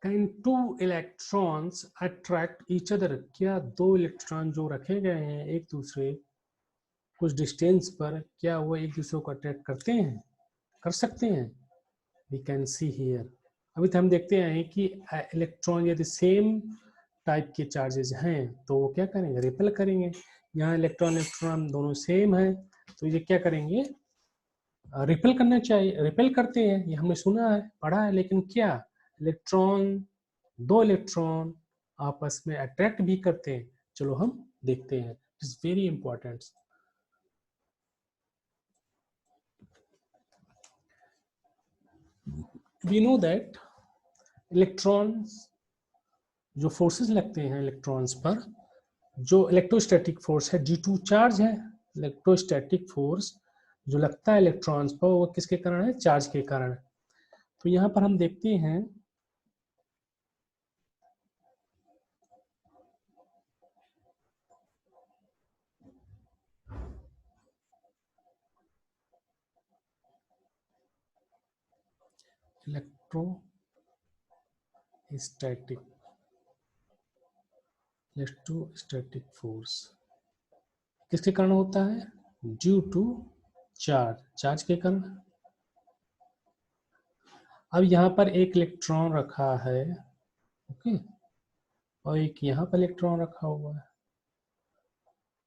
Can to electrons attract each other, क्या दो electron जो रखे गए हैं एक दूसरे कुछ डिस्टेंस पर, क्या वो एक दूसरे को अट्रैक्ट करते हैं, कर सकते हैं? We can see here. अभी तो हम देखते हैं कि इलेक्ट्रॉन यदि सेम टाइप के चार्जेस हैं तो वो क्या करेंगे, रिपेल करेंगे। यहाँ इलेक्ट्रॉन इलेक्ट्रॉन दोनों सेम है तो ये क्या करेंगे, रिपेल करना चाहिए, रिपेल करते हैं, ये हमने सुना है पढ़ा है। लेकिन क्या दो इलेक्ट्रॉन आपस में अट्रैक्ट भी करते हैं? चलो हम देखते हैं, it's very important. We know that electrons जो फोर्सेस लगते हैं इलेक्ट्रॉन्स पर, जो इलेक्ट्रोस्टैटिक फोर्स है G2 चार्ज है, इलेक्ट्रोस्टैटिक फोर्स जो लगता है इलेक्ट्रॉन्स पर वो किसके कारण है, चार्ज के कारण। तो यहाँ पर हम देखते हैं इलेक्ट्रोस्टैटिक फोर्स किसके कारण होता है, ड्यू टू चार्ज के कारण। अब यहाँ पर एक इलेक्ट्रॉन रखा है, ओके, और एक यहाँ पर इलेक्ट्रॉन रखा हुआ है।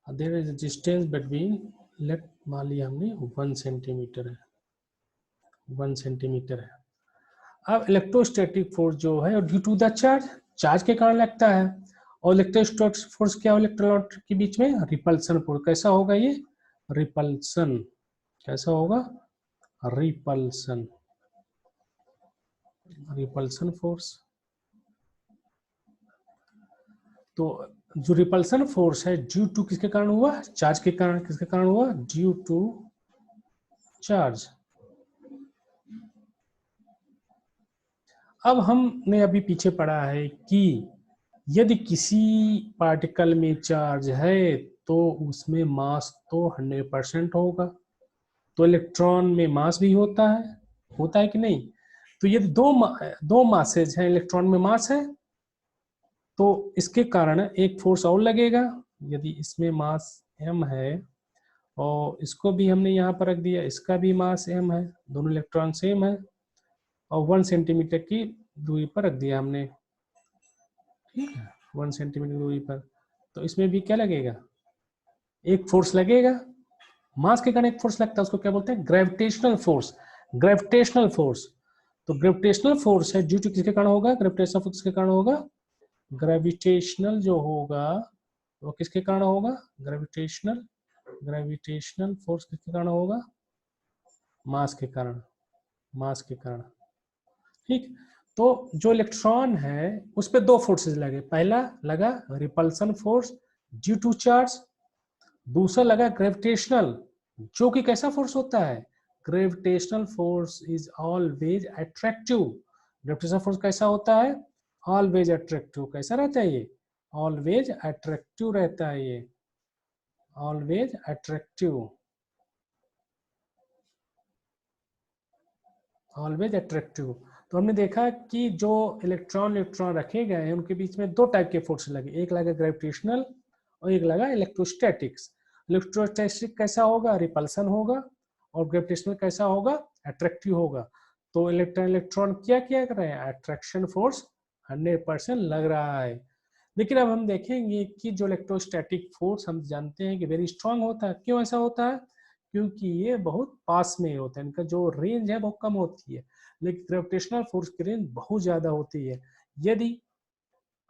There is distance between, let मान लिया हमने 1 सेंटीमीटर है, 1 सेंटीमीटर है। अब इलेक्ट्रोस्टैटिक फोर्स जो है ड्यू टू द चार्ज के कारण लगता है। और इलेक्ट्रोस्टैटिक फोर्स क्या हो इलेक्ट्रॉन के बीच में, रिपल्सन फोर्स। कैसा होगा ये, रिपल्सन, कैसा होगा, रिपल्सन, रिपल्सन फोर्स। तो जो रिपल्सन फोर्स है ड्यू टू किसके कारण हुआ, चार्ज के कारण। किसके कारण हुआ, ड्यू टू चार्ज। अब हमने अभी पीछे पढ़ा है कि यदि किसी पार्टिकल में चार्ज है तो उसमें मास तो 100% होगा। तो इलेक्ट्रॉन में मास भी होता है कि नहीं। तो यदि दो मासेज हैं, इलेक्ट्रॉन में मास है तो इसके कारण एक फोर्स और लगेगा। यदि इसमें मास m है और इसको भी हमने यहाँ पर रख दिया, इसका भी मास m है, दोनों इलेक्ट्रॉन सेम है, और 1 सेंटीमीटर की दूरी पर रख दिया हमने, ठीक है, 1 सेंटीमीटर दूरी पर। तो इसमें भी क्या लगेगा, एक फोर्स लगेगा, मास के कारण एक फोर्स लगता है, उसको क्या बोलते हैं, ग्रेविटेशनल फोर्स। ग्रेविटेशनल फोर्स, तो ग्रेविटेशनल फोर्स है ड्यू टू किसके कारण होगा, ग्रेविटेशनल फोर्स किसके कारण होगा, ग्रेविटेशनल जो होगा वो किसके कारण होगा, ग्रेविटेशनल फोर्स किसके कारण होगा, मास के कारण, मास के कारण, ठीक। तो जो इलेक्ट्रॉन है उस पर दो फोर्सेस लगे, पहला लगा repulsion force due to charge, दूसरा लगा ग्रेविटेशनल, जो कि कैसा फोर्स होता है, gravitational force is always attractive. Gravitational force कैसा होता है, ऑलवेज अट्रैक्टिव। कैसा रहता है ये, ऑलवेज अट्रैक्टिव रहता है ये, ऑलवेज अट्रैक्टिव, ऑलवेज अट्रैक्टिव। तो हमने देखा कि जो इलेक्ट्रॉन रखे गए हैं उनके बीच में दो टाइप के फोर्स लगे, एक लगा ग्रेविटेशनल और एक लगा इलेक्ट्रोस्टैटिक्स। इलेक्ट्रोस्टैटिक कैसा होगा, रिपल्सन होगा, और ग्रेविटेशनल कैसा होगा, अट्रैक्टिव होगा। तो इलेक्ट्रॉन क्या क्या कर रहे हैं, अट्रैक्शन फोर्स 100% लग रहा है। लेकिन अब हम देखेंगे कि जो इलेक्ट्रोस्टैटिक फोर्स हम जानते हैं कि वेरी स्ट्रांग होता है। क्यों ऐसा होता है, क्योंकि ये बहुत पास में होता है, इनका जो रेंज है बहुत कम होती है, लेकिन ग्रेविटेशनल फोर्स की रेंज बहुत ज्यादा होती है। यदि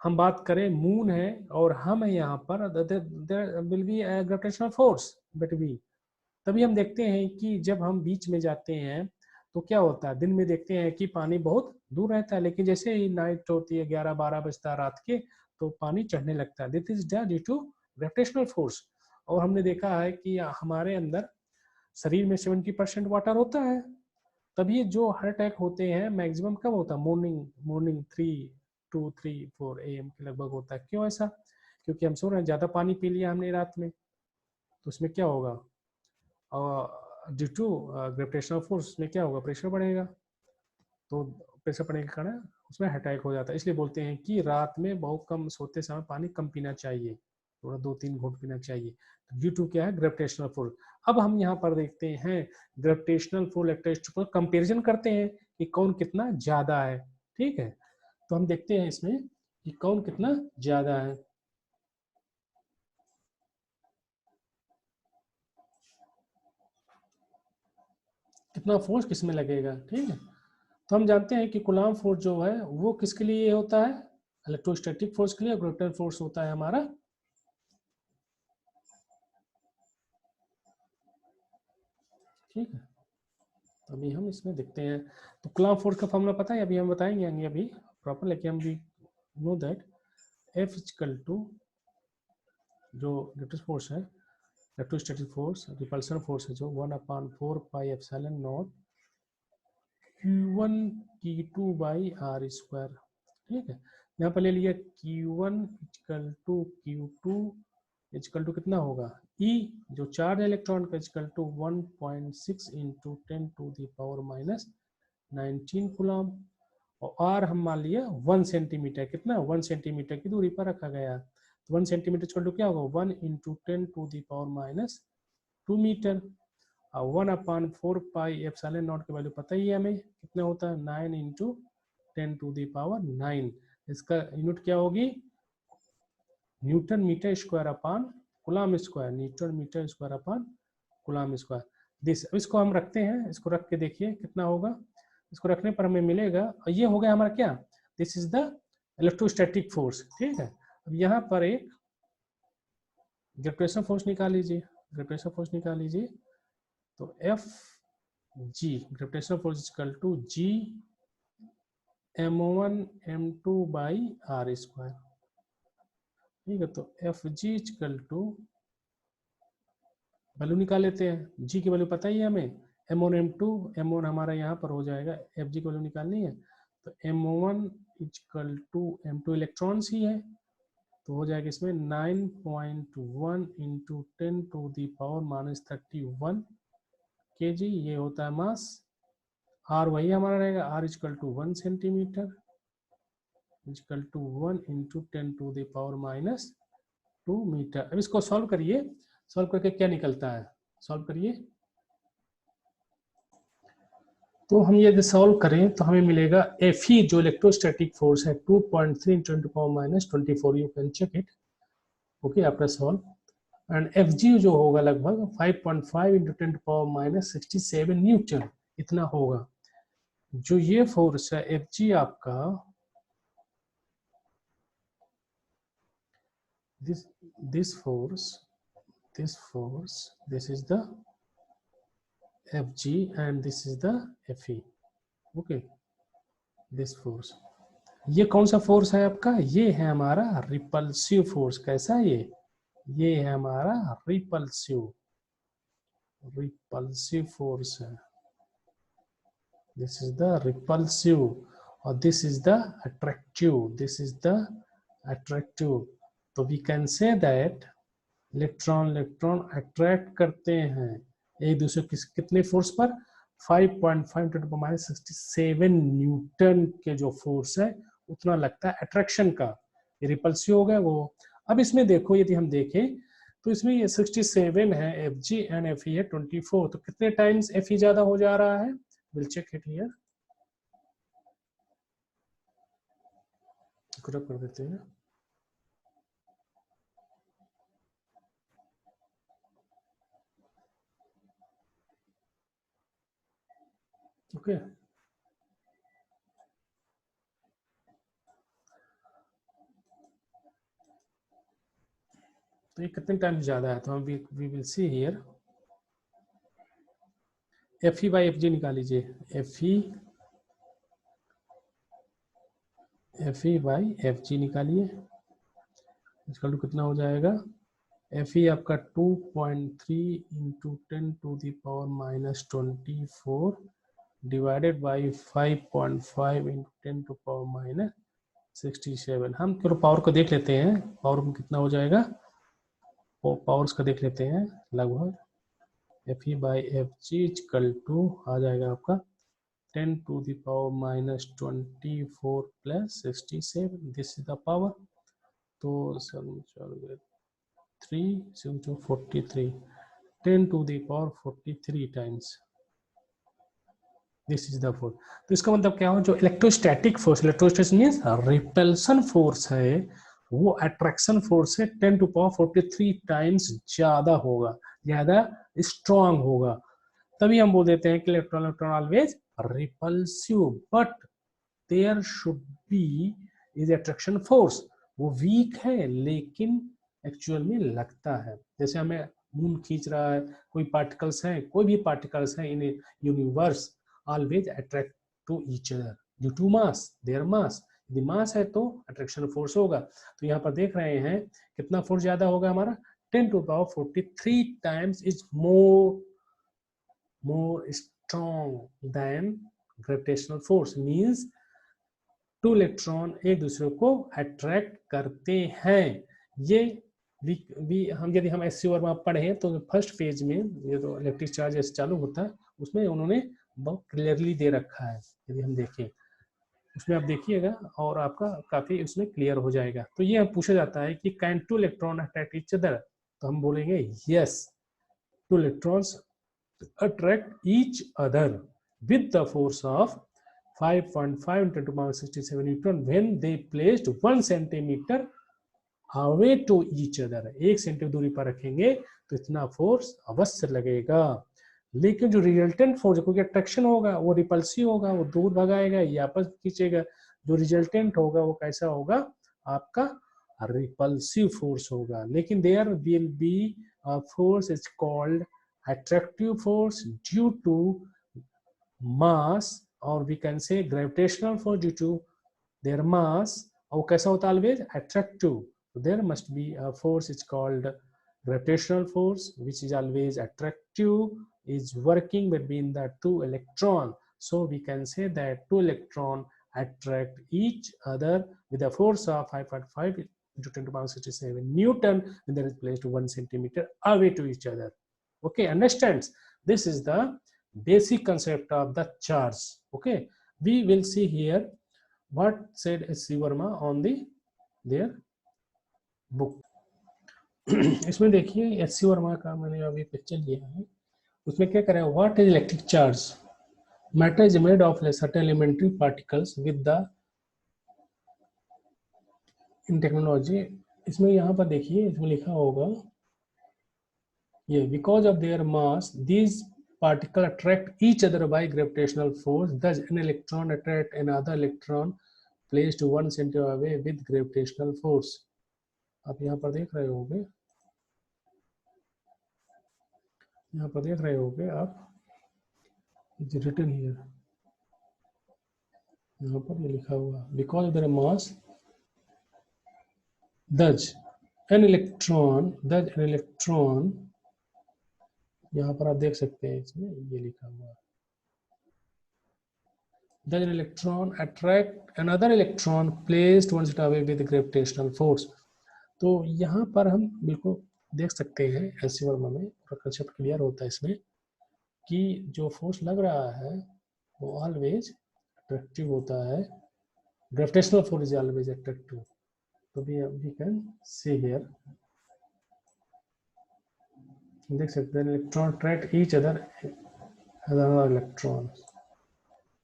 हम बात करें मून है और हम है यहाँ पर, there will be gravitational force between. तभी हम देखते हैं कि जब हम बीच में जाते हैं तो क्या होता है, दिन में देखते हैं कि पानी बहुत दूर रहता है, लेकिन जैसे ही नाइट होती है 11-12 बजता है रात के, तो पानी चढ़ने लगता है, this is due to gravitational force. और हमने देखा है कि हमारे अंदर शरीर में 70% वाटर होता है, तभी जो हार्ट अटैक होते हैं मैक्सिमम कब होता है, मॉर्निंग 3-4 AM के लगभग होता है। क्यों ऐसा, क्योंकि हम सो रहे हैं, ज़्यादा पानी पी लिया हमने रात में, तो उसमें क्या होगा, ड्यू टू ग्रेविटेशनल फोर्स में क्या होगा, प्रेशर बढ़ेगा। तो प्रेशर बढ़ने के कारण उसमें अटैक हो जाता है। इसलिए बोलते हैं कि रात में बहुत कम सोते समय पानी कम पीना चाहिए, थोड़ा 2-3 घूंट पीना चाहिए। ड्यू टू क्या है, ग्रेविटेशनल फोर्स। अब हम यहाँ पर देखते हैं ग्रेविटेशनल फोर्स इलेक्ट्रिसिटी पर कंपेरिजन करते हैं कि कौन कितना ज्यादा है। ठीक है, तो हम देखते हैं इसमें कि कौन कितना ज्यादा है। कितना फोर्स किसमें लगेगा। ठीक है, तो हम जानते हैं कि कूलम्ब फोर्स जो है वो किसके लिए होता है, इलेक्ट्रोस्टैटिक फोर्स के लिए। ग्रेविटेशनल फोर्स होता है हमारा, ठीक है। तो अभी हम इसमें देखते हैं, तो कूलम्ब फोर्स का फॉर्मूला पता है, अभी हम बताएंगे अभी प्रॉपर, लेकिन हम भी know that F equal to जो इलेक्ट्रिक फोर्स है, इलेक्ट्रोस्टैटिक फोर्स रिपल्सन फोर्स है जो 1/4 pi epsilon naught Q1 Q2 by r square. ठीक है, यहाँ पर ले लिया Q1 equal to Q2 equal to कितना होगा, E जो चार्ज इलेक्ट्रॉन का इक्वल टू 1.6 इंटू 10⁻⁻19 कूलम्ब, और आर हम मान लिया 1 सेंटीमीटर, कितना 1 सेंटीमीटर की दूरी पर रखा गया। तो 1 सेंटीमीटर इक्वल टू क्या होगा, 1 इंटू 10⁻⁻2 मीटर। और 1/4 पाई एप्सिलॉन नॉट की वैल्यू पता ही है हमें कितना होता है, 9 इंटू 10⁹। इसका यूनिट क्या होगी, newton metre square upon coulomb square, newton metre square upon coulomb square. This इसको हम रखते हैं, इसको रख के देखिए कितना होगा। इसको रखने पर हमें मिलेगा, और ये हो गया हमारा क्या, this is the electrostatic force. ठीक है, अब यहाँ पर एक ग्रेविटेशनल फोर्स निकाल लीजिए, ग्रेविटेशनल फोर्स निकाल लीजिए। तो F G gravitational force equal to G m1 m2 by r square. ठीक है, तो F G equal to value निकाल लेते हैं, जी की वैल्यू पता ही है हमें, m1 m2, m1 हमारा यहाँ पर हो जाएगा, एफ जी की वैल्यू निकालनी है। तो m1 equal to m2 electrons ही है, तो हो जाएगा इसमें 9.1 इंटू 10⁻31 kg, ये होता है मास। आर वही हमारा रहेगा, r equal to 1 centimetre equal to 1 into 10⁻⁻2 metre. अब इसको सॉल्व करिए, सॉल्व करके क्या निकलता है, सॉल्व करिए। तो हम ये सॉल्व करें तो हमें मिलेगा एफ ई जो इलेक्ट्रोस्टैटिक फोर्स है 2.3 into 10⁻24, you can check it, okay after solve. And F G जो होगा लगभग 5.5 इंटू 10⁻67 न्यूटन, इतना होगा। जो ये फोर्स है एफ जी आपका, this force, this is the Fg and this is the Fe, okay, this force। ये कौन सा फोर्स है आपका, ये है हमारा रिपल्सिव फोर्स। कैसा है ये है हमारा रिपल्सिव फोर्स है, दिस इज द रिपल्सिव, और this is the attractive, this is the attractive. तो we can say that electron attract करते हैं एक दूसरे कितने फोर्स पर, 5.5 × 10⁻67 न्यूटन के जो फोर्स है उतना लगता है अट्रैक्शन का। ये रिपल्सिव हो गया वो। अब इसमें देखो, यदि हम देखें तो इसमें ये 67 है F G and F E है 24, तो कितने टाइम्स एफ ई ज्यादा हो जा रहा है, विल चेक इट हियर, कर देते हैं। ओके, तो ये कितने टाइम्स ज्यादा है, तो हम we will see here, F E by F G निकाल लीजिए, F E by F G निकालिए, इसका कितना हो जाएगा, एफ ई आपका 2.3 इंटू 10⁻⁻24 डिवाइडेड बाई 5.5 इंटू 10⁻⁻67। हम चलो पावर को देख लेते हैं, पावर में कितना हो जाएगा, पावर्स का देख लेते हैं। लगभग F E by F G equal to आ जाएगा आपका 10 to the power minus 24 plus 67, this is the power. तो 3 into 43, 10 to the power 43 times, this is the force. तो इसका मतलब क्या हो, जो electrostatic force, electrostatic means repulsion force है, वो अट्रैक्शन फोर्स है 10 टू पावर 43 टाइम्स ज्यादा होगा, ज्यादा स्ट्रांग होगा। तभी हम बोल देते हैं कि electron electron always repulsive, but there should be is attraction force. वो वीक है लेकिन एक्चुअल में लगता है। जैसे हमें मून खींच रहा है, कोई पार्टिकल्स है, कोई भी पार्टिकल्स है in universe always attract to each other due to mass, their mass। यदि मास है तो अट्रैक्शन फोर्स होगा। तो यहाँ पर देख रहे हैं कितना फोर्स ज्यादा होगा हमारा, 10 to the power 43 times is more strong than gravitational force, means two electron एक दूसरे को अट्रैक्ट करते हैं। ये हम यदि हम एससी वर्मा पढ़े तो फर्स्ट पेज में ये तो इलेक्ट्रिक चार्ज ऐसे चालू होता है, उसमें उन्होंने बहुत क्लियरली दे रखा है। यदि हम देखें उसमें आप देखिएगा और आपका काफी उसमें क्लियर हो जाएगा। तो ये पूछा जाता है कि can two electron attract each other, तो हम बोलेंगे yes, to electrons attract each other with the force of 5.5 into 10^67 Newton when they placed 1 centimeter away to each other। 1 centimetre दूरी पर रखेंगे तो इतना फोर्स अवश्य लगेगा। लेकिन जो रिजल्टेंट फोर्स, क्योंकि अट्रैक्शन होगा वो रिपल्सिव होगा, वो दूर भगाएगा या आपस खींचेगा, जो रिजल्टेंट होगा वो कैसा होगा, आपका रिपल्सिव फोर्स होगा। लेकिन there will be a force is called attractive force due to mass, और we can say gravitational force due to their mass. और कैसा होता है always attractive, there must be a force is called gravitational force which is always attractive is working between the two electron. So we can say that two electron attract each other with a force of 5.5 into 10 to the power 67 Newton when they are placed 1 centimeter away to each other. Okay, understands? This is the basic concept of the charge. Okay, we will see here what said S.C. Verma on their book. इसमें देखिए S C Verma का मैंने अभी picture लिया है, उसमें क्या करें, what is electric charge, matter is made of certain elementary particles with the in technology. इसमें यहाँ पर देखिए इसमें लिखा होगा ये, because of their mass these particle attract each other by gravitational force, thus an electron attract another electron placed 1 centimeter away with gravitational force। आप यहाँ पर देख रहे होंगे, यहाँ पर देख रहे होंगे आप, रिटन हियर, यहाँ पर ये लिखा हुआ because of their mass thus an electron, यहाँ पर आप देख सकते हैं इसमें ये लिखा हुआ, thus an electron attract another electron placed 1 centimeter away with gravitational force। तो यहाँ पर हम बिल्कुल देख सकते हैं एस.सी. वर्मा में कंसेप्ट क्लियर होता है इसमें कि जो फोर्स लग रहा है वो ऑलवेज अट्रैक्टिव होता है, gravitational force is always attractive. तो वी कैन सी हियर, देख सकते हैं electron attract each other electron.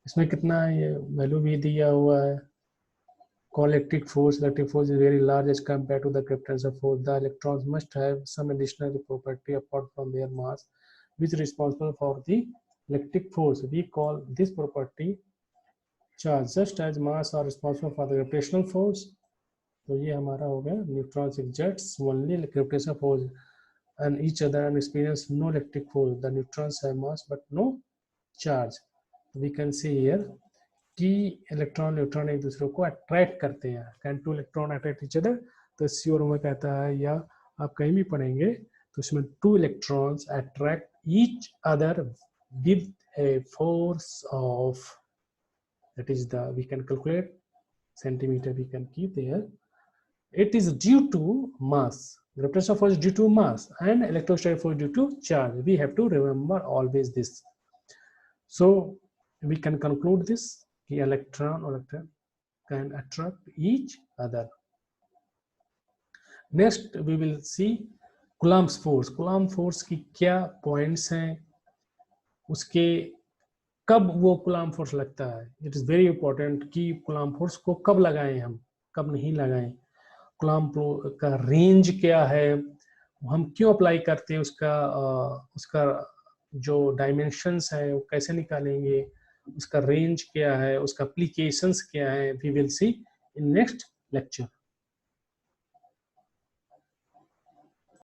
इसमें कितना ये वैल्यू भी दिया हुआ है, electric force is very large as compared to the gravitational force. The electrons must have some additional property apart from their mass which is responsible for the electric force. We call this property charge, just as mass are responsible for the gravitational force। तो ये हमारा हो गया, neutrons exerts only gravitational force and each other and experience no electric force. The neutrons have mass but no charge। We can see here कि electron neutron एक दूसरे को attract करते हैं, can two electron attract each other. तो सी और में कहता है, या आप कहीं भी पढ़ेंगे तो इसमें two electrons attract each other with a force of, that is the, we can calculate centimetre, we can keep there, it is due to mass, gravitational force due to mass and electrostatic force due to charge। We have to remember always this। So we can conclude this कि electron can attract each other. Next we will see Coulomb's force. Coulomb force की क्या points हैं, उसके कब वो Coulomb force लगता है. It is very important कि Coulomb force को कब लगाएं हम, कब नहीं लगाएं. Coulomb का रेंज क्या है, हम क्यों अप्लाई करते हैं, उसका जो डायमेंशंस है वो कैसे निकालेंगे, उसका रेंज क्या है, उसका एप्लीकेशंस क्या है, we will see in next lecture.